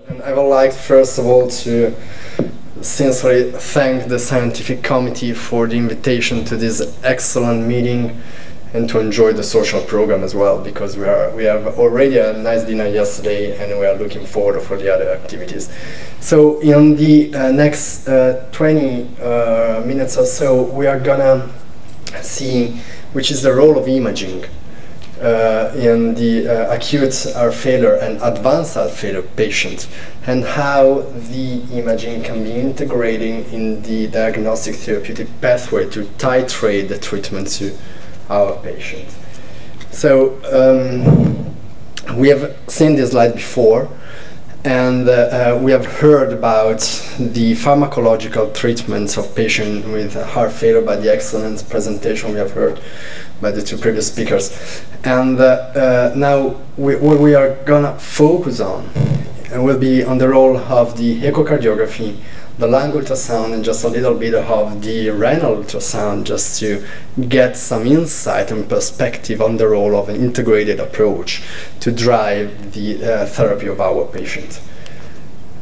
And I would like first of all to sincerely thank the scientific committee for the invitation to this excellent meeting and to enjoy the social program as well, because we have already a nice dinner yesterday and we are looking forward for the other activities. So in the next 20 minutes or so, we are gonna see which is the role of imaging in the acute heart failure and advanced heart failure patient, and how the imaging can be integrated in the diagnostic therapeutic pathway to titrate the treatment to our patient. So we have seen this slide before, and we have heard about the pharmacological treatments of patients with heart failure by the excellent presentation we have heard by the two previous speakers. And now what we are gonna focus on will be on the role of the echocardiography, the lung ultrasound, and just a little bit of the renal ultrasound, just to get some insight and perspective on the role of an integrated approach to drive the therapy of our patient.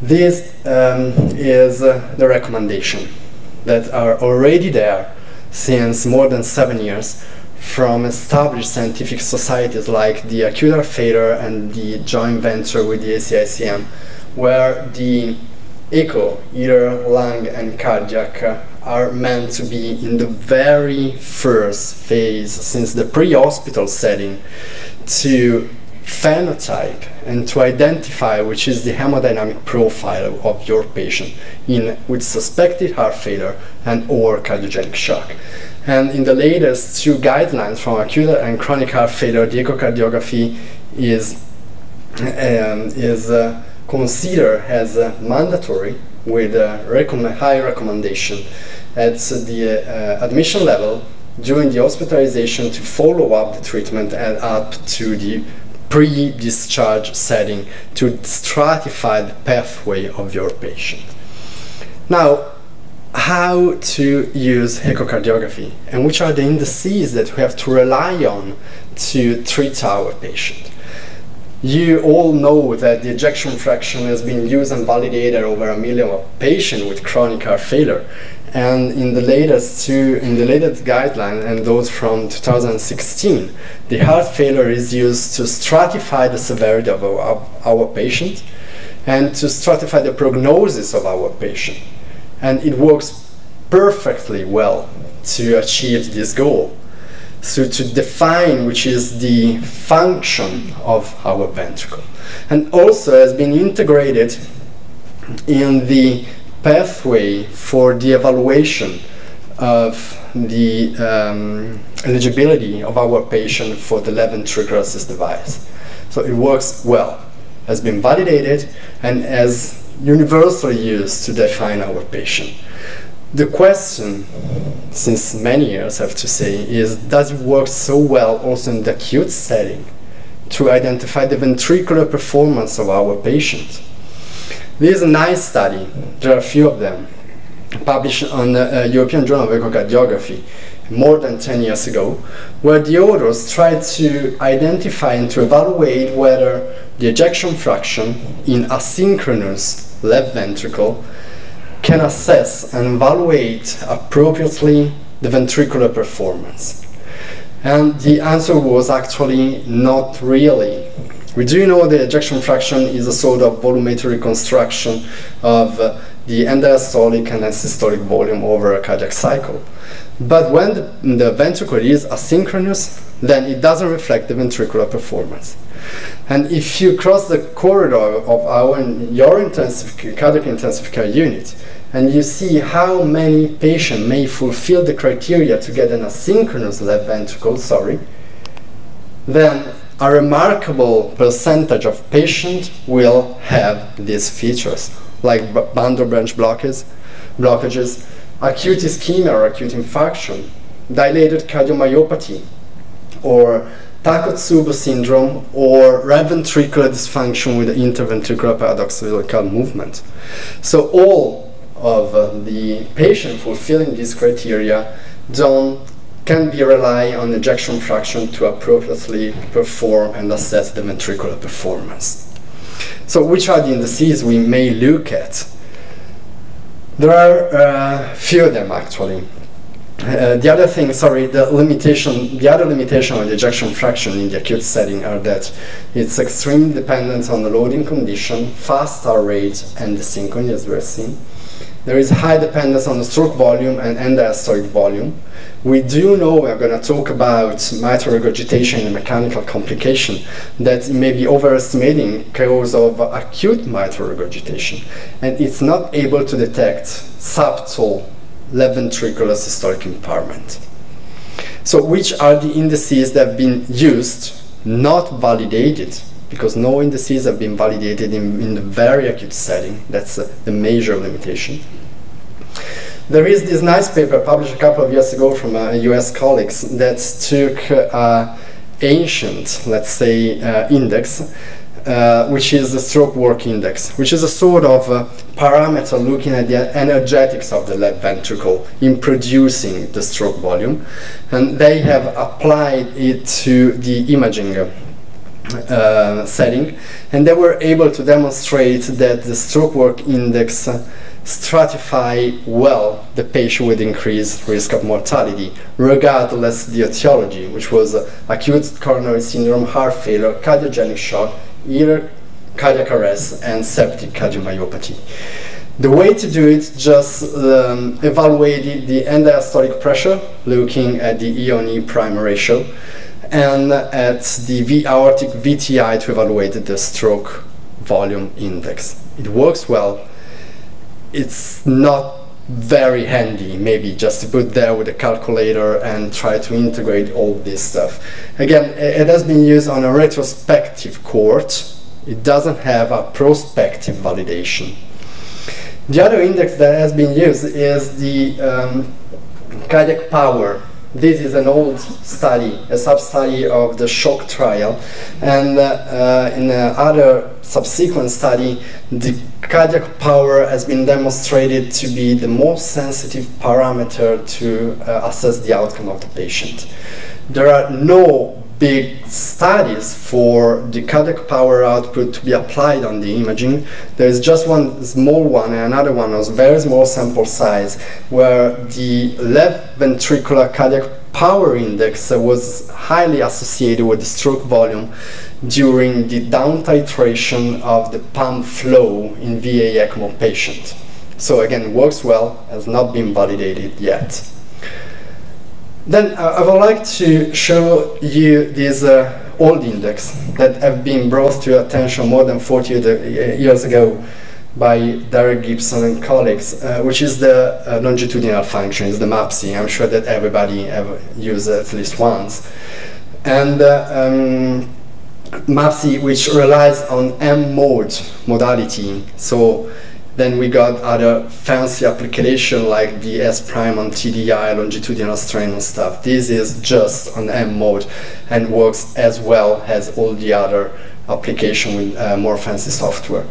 This is the recommendation that are already there since more than 7 years from established scientific societies like the Acute Heart Failure and the joint venture with the ACICM, where the echo, either lung and cardiac, are meant to be in the very first phase, since the pre-hospital setting, to phenotype and to identify which is the hemodynamic profile of your patient with suspected heart failure and or cardiogenic shock. And in the latest two guidelines from acute and chronic heart failure, the echocardiography is considered as mandatory, with a high recommendation at the admission level, during the hospitalization, to follow up the treatment, and up to the pre-discharge setting to stratify the pathway of your patient. Now, how to use echocardiography and which are the indices that we have to rely on to treat our patient. You all know that the ejection fraction has been used and validated over 1 million of patients with chronic heart failure, and in the latest guideline, and those from 2016, the heart failure is used to stratify the severity of our patient and to stratify the prognosis of our patient, and it works perfectly well to achieve this goal. So to define which is the function of our ventricle, and also has been integrated in the pathway for the evaluation of the eligibility of our patient for the left ventricular assist device. So it works well, has been validated, and as universally used to define our patient. The question, since many years I have to say, is does it work so well also in the acute setting to identify the ventricular performance of our patient? This is a nice study, there are a few of them, published on the European Journal of Echocardiography more than 10 years ago, where the authors tried to identify and to evaluate whether the ejection fraction in asynchronous left ventricle can assess and evaluate appropriately the ventricular performance. And the answer was actually not really. We do know the ejection fraction is a sort of volumetric reconstruction of the end-diastolic and systolic volume over a cardiac cycle. But when the ventricle is asynchronous, then it doesn't reflect the ventricular performance. And if you cross the corridor of your cardiac intensive care unit, and you see how many patients may fulfill the criteria to get an asynchronous left ventricle, then a remarkable percentage of patients will have these features, like bundle branch blockages, acute ischemia or acute infarction, dilated cardiomyopathy, or Takotsubo syndrome, or right ventricular dysfunction with interventricular paradoxical movement. So all of the patients fulfilling these criteria can be rely on ejection fraction to appropriately perform and assess the ventricular performance. So which are the indices we may look at? There are few of them actually. The other thing, sorry, the other limitation of the ejection fraction in the acute setting are that it's extremely dependent on the loading condition, fast R rate, and the synchrony, as we're seeing. There is high dependence on the stroke volume and end-diastolic volume. We do know, we're going to talk about mitral regurgitation and mechanical complication, that it may be overestimating cause of acute mitral regurgitation, and it's not able to detect subtle left ventricular systolic impairment. So which are the indices that have been used, not validated, because no indices have been validated in the very acute setting. That's the major limitation. There is this nice paper published a couple of years ago from US colleagues that took ancient, let's say, index, which is the stroke work index, which is a sort of parameter looking at the energetics of the left ventricle in producing the stroke volume. And they have applied it to the imaging setting, and they were able to demonstrate that the stroke work index stratify well the patient with increased risk of mortality, regardless the etiology, which was acute coronary syndrome, heart failure, cardiogenic shock, either cardiac arrest, and septic cardiomyopathy. The way to do it, just evaluated the end-diastolic pressure, looking at the E/E prime ratio, and at the aortic VTI to evaluate the stroke volume index. It works well. It's not very handy, maybe just to put there with a calculator and try to integrate all this stuff. Again, it has been used on a retrospective cohort. It doesn't have a prospective validation. The other index that has been used is the cardiac power. This is an old study, a sub-study of the shock trial, and in other subsequent study, the cardiac power has been demonstrated to be the most sensitive parameter to assess the outcome of the patient. There are no big studies for the cardiac power output to be applied on the imaging. There is just one small one and another one of very small sample size where the left ventricular cardiac power index was highly associated with the stroke volume during the down titration of the pump flow in VA ECMO patient. So again, works well, has not been validated yet. Then I would like to show you these old index that have been brought to your attention more than 40 years ago by Derek Gibson and colleagues, which is the longitudinal function, is the MAPSI. I'm sure that everybody ever used it at least once. And MAPSI, which relies on M-mode modality. So then we got other fancy application like the S prime on TDI, longitudinal strain and stuff. This is just on M mode and works as well as all the other application with more fancy software.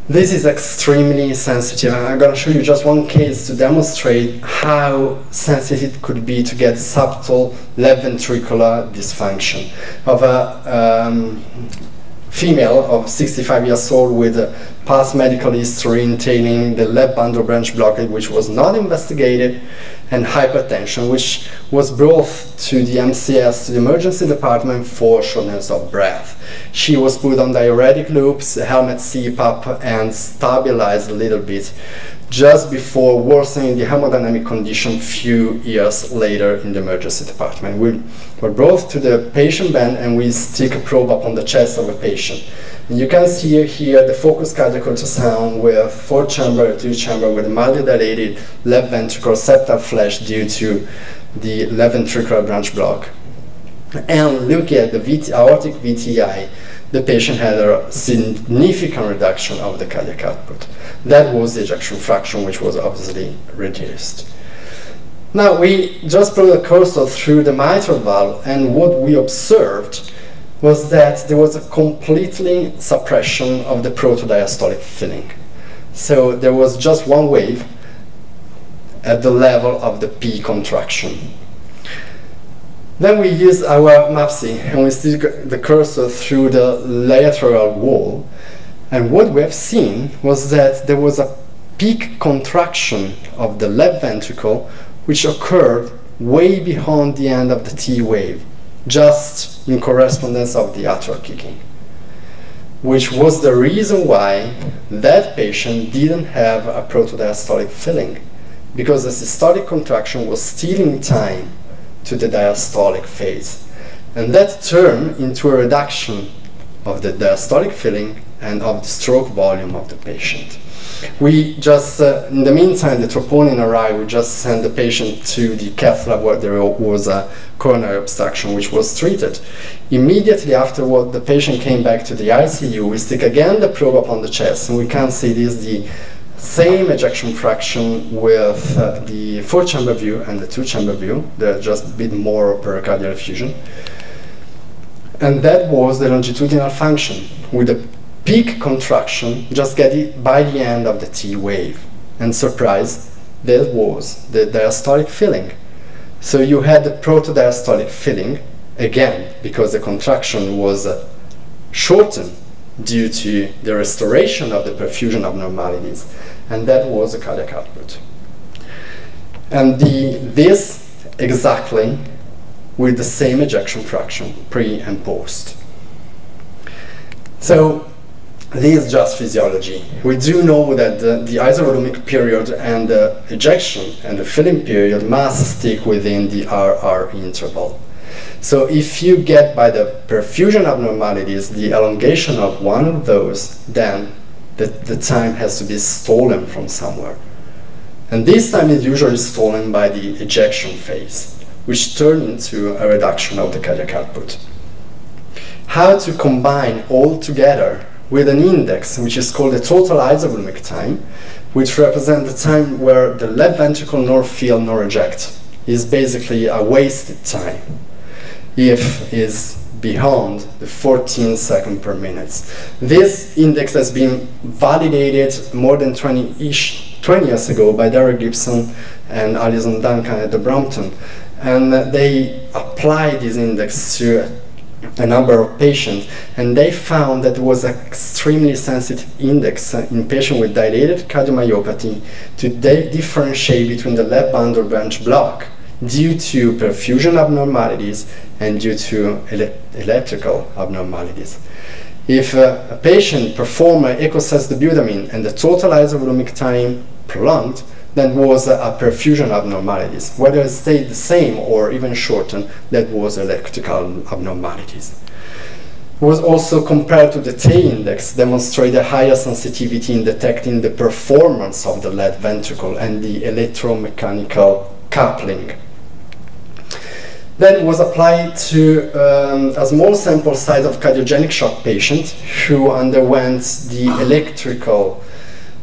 This is extremely sensitive, and I'm going to show you just one case to demonstrate how sensitive it could be to get subtle left ventricular dysfunction of a female of 65 years old with past medical history entailing the left bundle branch blockage, which was not investigated, and hypertension, which was brought to the MCS, to the emergency department, for shortness of breath. She was put on diuretic loops, helmet CPAP, and stabilized a little bit just before worsening the hemodynamic condition few years later in the emergency department. We were brought to the patient bed and we stick a probe up on the chest of a patient. And you can see here the focused cardiac ultrasound with 4-chamber, 2-chamber with a mildly dilated left ventricle septal flash due to the left ventricular branch block. And look at the aortic VTI, the patient had a significant reduction of the cardiac output. That was the ejection fraction, which was obviously reduced. Now we just put a cursor through the mitral valve, and what we observed was that there was a completely suppression of the protodiastolic filling. So there was just one wave at the level of the P contraction. Then we used our MAPSI and we stick the cursor through the lateral wall, And what we have seen was that there was a peak contraction of the left ventricle which occurred way beyond the end of the T wave, just in correspondence of the atrial kicking, which was the reason why that patient didn't have a protodiastolic filling, because the systolic contraction was still in time to the diastolic phase. And that turned into a reduction of the diastolic filling and of the stroke volume of the patient. We just, in the meantime, the troponin arrived, we just sent the patient to the cath lab where there was a coronary obstruction which was treated. Immediately afterward, the patient came back to the ICU. We stick again the probe upon the chest, and we can see this the same ejection fraction with the 4-chamber view and the 2-chamber view. They're just a bit more pericardial effusion. And that was the longitudinal function, with the peak contraction just get it by the end of the T wave. And surprise, that was the diastolic filling. So you had the protodiastolic filling, again, because the contraction was shortened due to the restoration of the perfusion abnormalities, and that was the cardiac output. And this exactly with the same ejection fraction, pre and post. So this is just physiology. We do know that the isovolumic period and the ejection and the filling period must stick within the RR interval. So if you get by the perfusion abnormalities the elongation of one of those, then the time has to be stolen from somewhere. And this time is usually stolen by the ejection phase, which turns into a reduction of the cardiac output. How to combine all together with an index which is called the total isovolumic time, which represents the time where the left ventricle nor fill nor eject is basically a wasted time if is beyond the 14 seconds per minute. This index has been validated more than 20 years ago by Derek Gibson and Alison Duncan at the Brompton, and they applied this index to a number of patients, and they found that it was an extremely sensitive index in patients with dilated cardiomyopathy to differentiate between the left bundle branch block due to perfusion abnormalities and due to electrical abnormalities. If a patient performed echosesadebutamine and the total isovolumic time prolonged, that was a perfusion abnormalities. Whether it stayed the same or even shortened, that was electrical abnormalities. It was also compared to the T index, demonstrated higher sensitivity in detecting the performance of the left ventricle and the electromechanical coupling. Then it was applied to a small sample size of cardiogenic shock patients who underwent the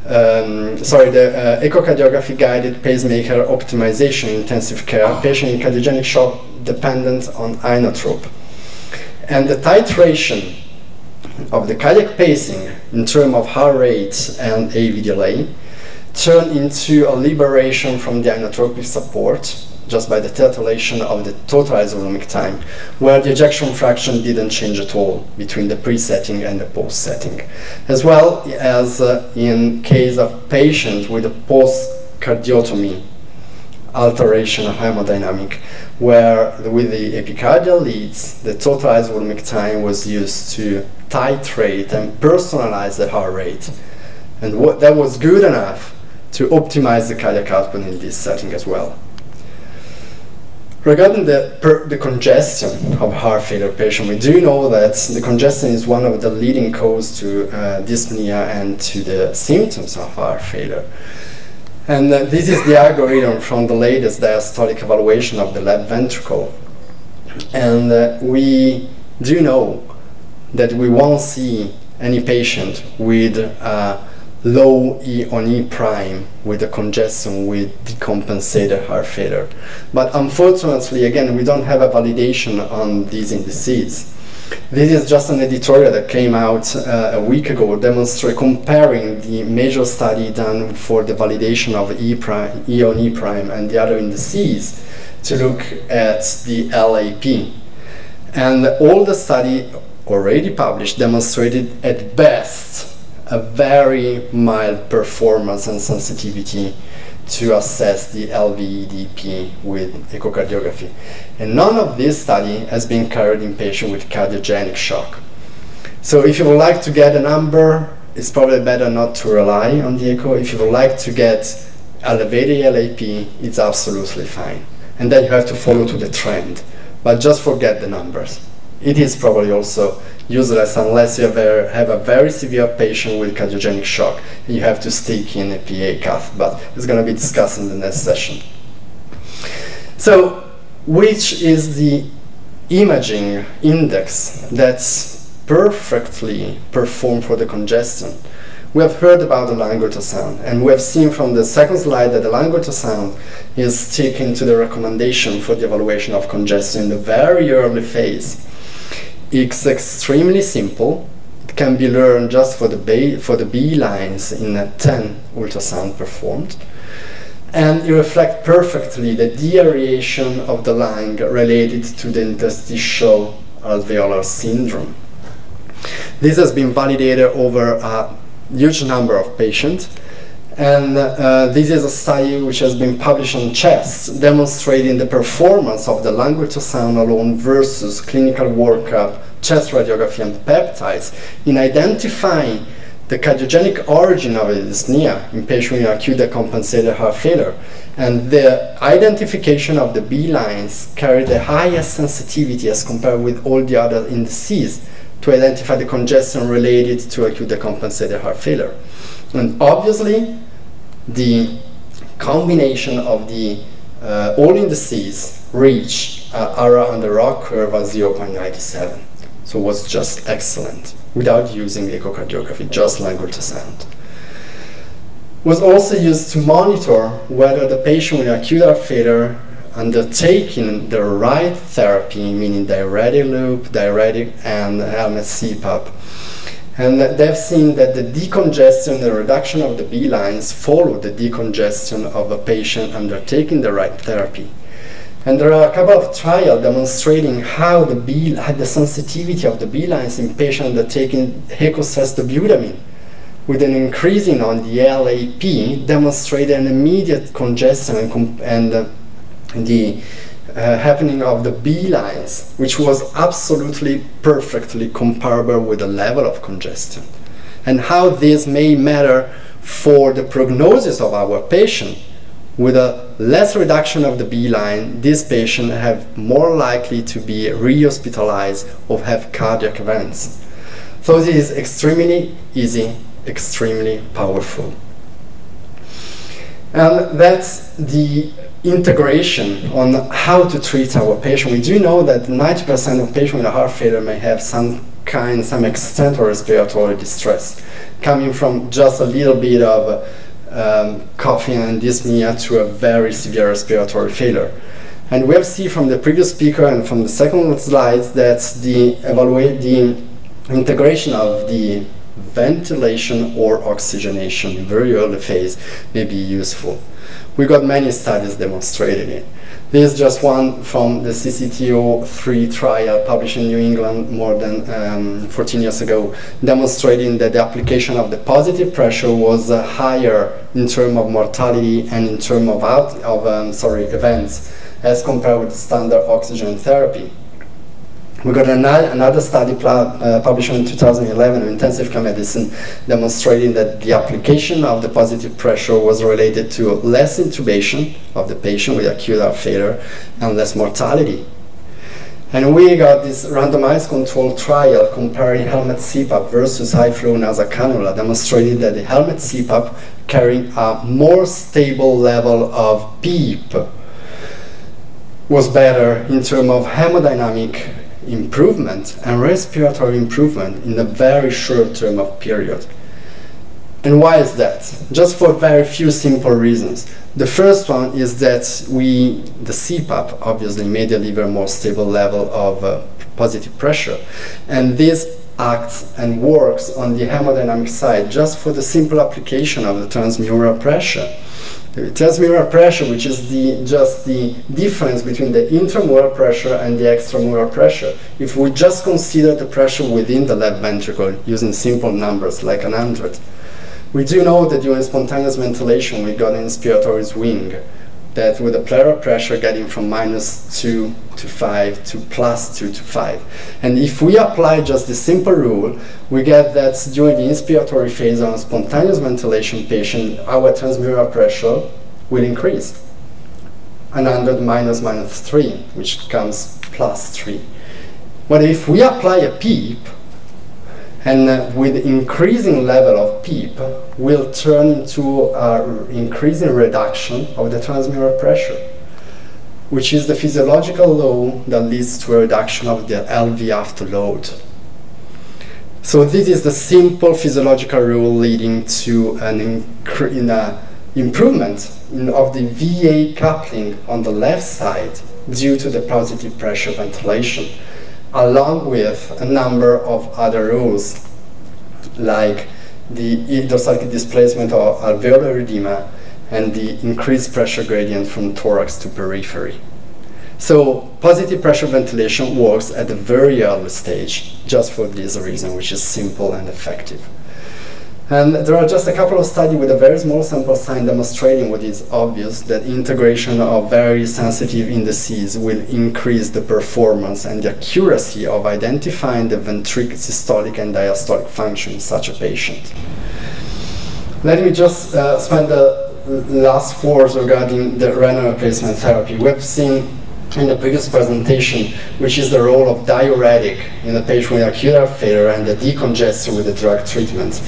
echocardiography guided pacemaker optimization in intensive care, patient in cardiogenic shock dependent on inotrope. And the titration of the cardiac pacing in terms of heart rate and AV delay turned into a liberation from the inotropic support just by the titration of the total isovolumic time, where the ejection fraction didn't change at all between the pre-setting and the post-setting, as well as in case of patients with a post-cardiotomy alteration of hemodynamic, where with the epicardial leads, the total isovolumic time was used to titrate and personalize the heart rate. And that was good enough to optimize the cardiac output in this setting as well. Regarding the congestion of heart failure patient, we do know that the congestion is one of the leading causes to dyspnea and to the symptoms of heart failure. And this is the algorithm from the latest diastolic evaluation of the left ventricle. And we do know that we won't see any patient with low E on E prime with a congestion with decompensated heart failure. But unfortunately, again, we don't have a validation on these indices. This is just an editorial that came out a week ago, comparing the major study done for the validation of E on E prime and the other indices to look at the LAP. And all the study already published demonstrated at best a very mild performance and sensitivity to assess the LVEDP with echocardiography. And none of this study has been carried in patients with cardiogenic shock. So if you would like to get a number, it's probably better not to rely on the echo. If you would like to get elevated LAP, it's absolutely fine. And then you have to follow to the trend. But just forget the numbers. It is probably also useless unless you have a very severe patient with cardiogenic shock and you have to stick in a PA cath, but it's going to be discussed in the next session. So, which is the imaging index that's perfectly performed for the congestion? We have heard about the lung ultrasound, and we have seen from the second slide that the lung ultrasound is sticking to the recommendation for the evaluation of congestion in the very early phase. It's extremely simple. It can be learned just for the B lines in 10 ultrasound performed. And it reflects perfectly the deaeration of the lung related to the interstitial alveolar syndrome. This has been validated over a huge number of patients. And this is a study which has been published on chest, demonstrating the performance of the lung ultrasound alone versus clinical workup, chest radiography, and peptides in identifying the cardiogenic origin of dyspnea in patients with acute decompensated heart failure. And the identification of the B lines carry the highest sensitivity as compared with all the other indices to identify the congestion related to acute decompensated heart failure. And obviously, the combination of the all indices reach around the ROC curve at 0.97. So it was just excellent without using echocardiography, just lung ultrasound. Was also used to monitor whether the patient with acute heart failure undertaking the right therapy, meaning diuretic loop, diuretic, and helmet CPAP. And they've seen that the decongestion, the reduction of the B lines follow the decongestion of a patient undertaking the right therapy. And there are a couple of trials demonstrating how the sensitivity of the B lines in patients undertaking echostress-dobutamine with an increasing on the LAP demonstrated an immediate congestion and the happening of the B lines, which was absolutely perfectly comparable with the level of congestion. And how this may matter for the prognosis of our patient. With a less reduction of the B line, this patient have more likely to be re-hospitalized or have cardiac events. So this is extremely easy, extremely powerful. And that's the integration on how to treat our patient. We do know that 90% of patients with heart failure may have some extent of respiratory distress, coming from just a little bit of coughing and dyspnea to a very severe respiratory failure. And we have seen from the previous speaker and from the second slides that the integration of the ventilation or oxygenation in very early phase may be useful. We got many studies demonstrating it. This is just one from the CCTO3 trial published in New England more than 14 years ago, demonstrating that the application of the positive pressure was higher in terms of mortality and in terms of events as compared with standard oxygen therapy. We got another study published in 2011 in intensive care medicine demonstrating that the application of the positive pressure was related to less intubation of the patient with acute heart failure and less mortality. And we got this randomized controlled trial comparing helmet CPAP versus high-flow nasal cannula, demonstrating that the helmet CPAP carrying a more stable level of PEEP was better in terms of hemodynamic improvement and respiratory improvement in a very short term of period. And why is that? Just for very few simple reasons. The first one is that the CPAP obviously may deliver a more stable level of positive pressure, and this acts and works on the hemodynamic side just for the simple application of the transmural pressure. The transmural pressure, which is just the difference between the intramural pressure and the extramural pressure. If we just consider the pressure within the left ventricle using simple numbers like 100, we do know that during spontaneous ventilation we got an inspiratory swing, that with a pleural pressure getting from -2 to 5 to +2 to 5. And if we apply just the simple rule, we get that during the inspiratory phase on a spontaneous ventilation patient, our transmural pressure will increase. 100 minus -3, which comes +3. But if we apply a PEEP, and with increasing level of PEEP, will turn into an increasing reduction of the transmural pressure, which is the physiological law that leads to a reduction of the LV after load. So this is the simple physiological rule leading to an improvement of the VA coupling on the left side due to the positive pressure ventilation, along with a number of other rules, like the dorsal displacement of alveolar edema and the increased pressure gradient from thorax to periphery. So positive pressure ventilation works at a very early stage, just for this reason, which is simple and effective. And there are just a couple of studies with a very small sample size demonstrating what is obvious, that integration of very sensitive indices will increase the performance and the accuracy of identifying the ventricular systolic and diastolic function in such a patient. Let me just spend the last words regarding the renal replacement therapy. We've seen in the previous presentation, which is the role of diuretic in a patient with acute heart failure and the decongestion with the drug treatment.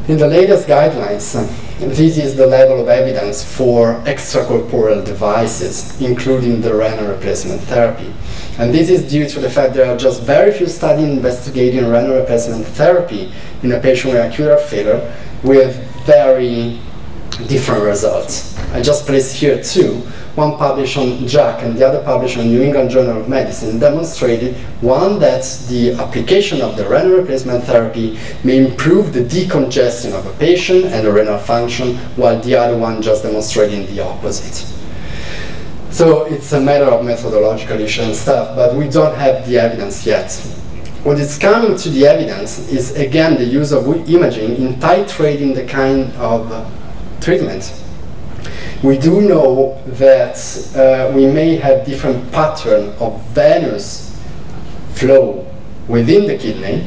In the latest guidelines, this is the level of evidence for extracorporeal devices, including the renal replacement therapy. And this is due to the fact there are just very few studies investigating renal replacement therapy in a patient with acute heart failure with very different results. I just placed here two. One published on JACC and the other published on New England Journal of Medicine, demonstrated one that the application of the renal replacement therapy may improve the decongestion of a patient and the renal function, while the other one just demonstrating the opposite. So it's a matter of methodological issue and stuff, but we don't have the evidence yet. What is coming to the evidence is again the use of imaging in titrating the kind of treatment. We do know that we may have different pattern of venous flow within the kidney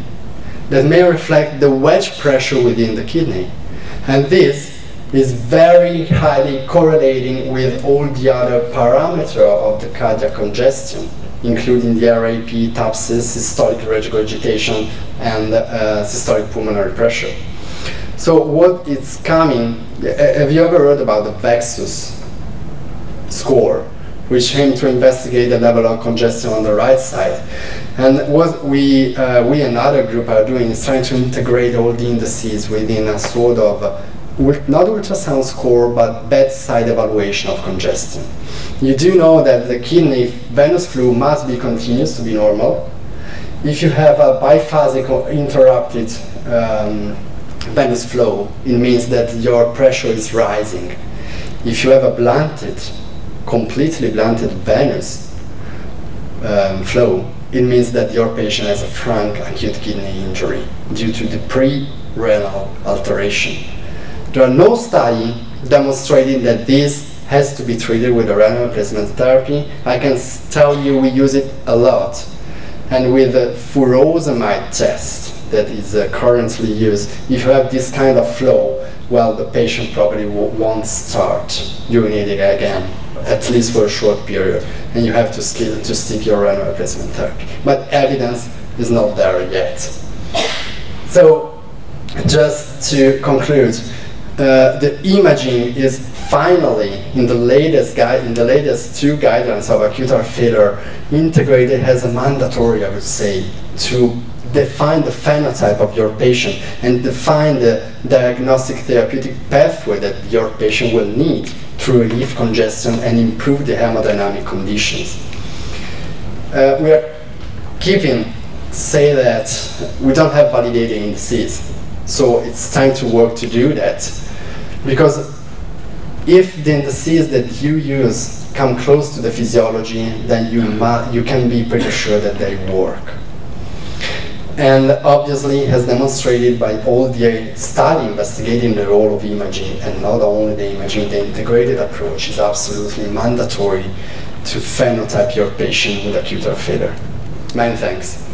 that may reflect the wedge pressure within the kidney. And this is very highly correlating with all the other parameters of the cardiac congestion, including the RAP, TAPSIS, systolic regurgitation, and systolic pulmonary pressure. So what is coming, have you ever heard about the VEXUS score, which aimed to investigate the level of congestion on the right side? And what we and other group are doing is trying to integrate all the indices within a sort of, not ultrasound score, but bedside evaluation of congestion. You do know that the kidney venous flow must be continuous to be normal. If you have a biphasic or interrupted venous flow, it means that your pressure is rising. If you have a blunted, completely blunted venous flow, it means that your patient has a frank acute kidney injury due to the pre-renal alteration. There are no studies demonstrating that this has to be treated with a renal replacement therapy. I can tell you we use it a lot. And with the furosemide test that is currently used, if you have this kind of flow, well, the patient probably won't start urinating again, at least for a short period, and you have to stick your renal replacement therapy. But evidence is not there yet. So, just to conclude, the imaging is finally, in the latest two guidelines of acute heart failure, integrated as a mandatory, I would say, to define the phenotype of your patient and define the diagnostic therapeutic pathway that your patient will need to relieve congestion and improve the hemodynamic conditions. We are keeping to say that we don't have validating indices, so it's time to work to do that, because if the indices that you use come close to the physiology, then you can be pretty sure that they work. And obviously has demonstrated by all the study investigating the role of imaging, and not only the imaging, the integrated approach is absolutely mandatory to phenotype your patient with acute heart failure. Many thanks.